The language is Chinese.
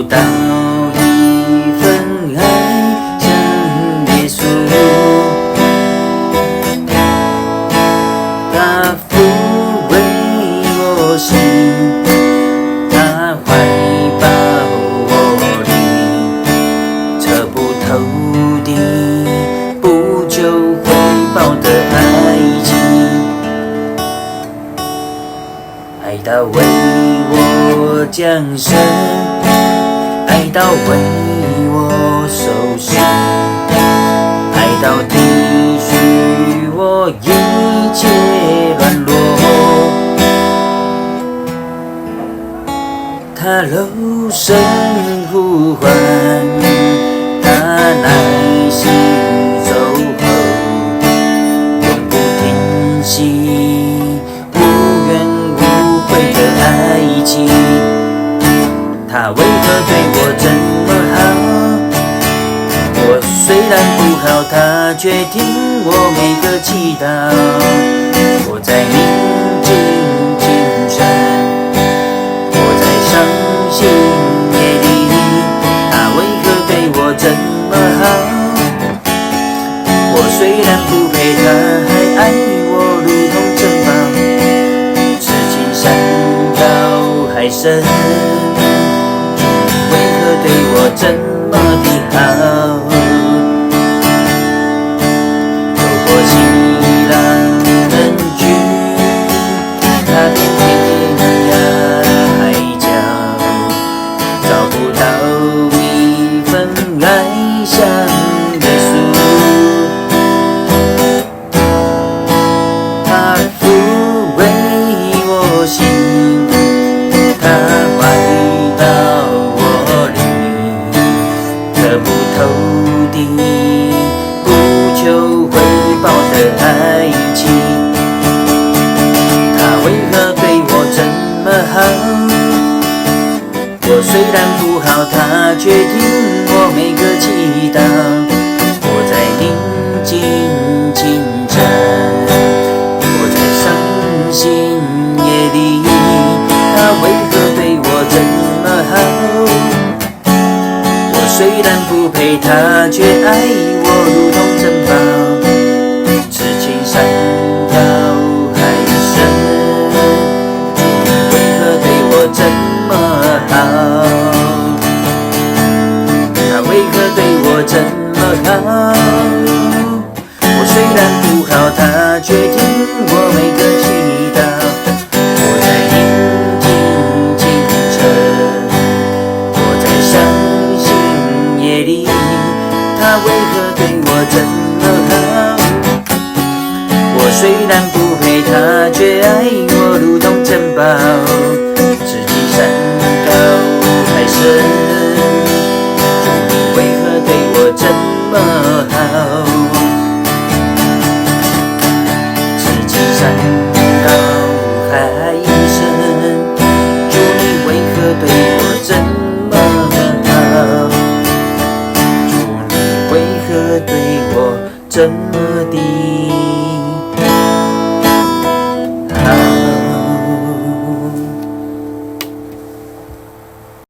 到一份爱，像耶稣，他抚慰我心，他怀抱我灵，测不透的不求回报的爱情，爱到为我降生，爱到为我受死，爱到体恤我一切软弱，他柔声呼唤，他耐心守候，永不停息，无怨无悔的爱情。他为何对我这么好？我虽然不好，他却听我每个祈祷。我在宁静清晨，我在伤心夜里，他为何对我这么好？我虽然不配，他还爱我如同珍宝。痴情山高海深，为何对我这么的好？走过熙攘人群，踏遍天涯海角，找不到一份爱像耶稣。他抚慰我心，他怀抱我灵，测不透的不求回报的爱情。他为何对我这么好？我虽然不好，他却听我每个祈祷。我在宁静清晨，我在伤心夜里，他为何对我这么好？我虽然不配，他却爱我如同珍宝。痴情山高海深，为何对我这么好？他为何对我这么好？我虽然不好，他却听我每个祈祷。我在宁静清晨，我在伤心夜里，他为何对我这么好？我虽然不配，他却爱我如同珍宝。痴情山高海深，主你为何对我这么好？痴情山高海深，主你为何对我这么好？主你为何对我这么的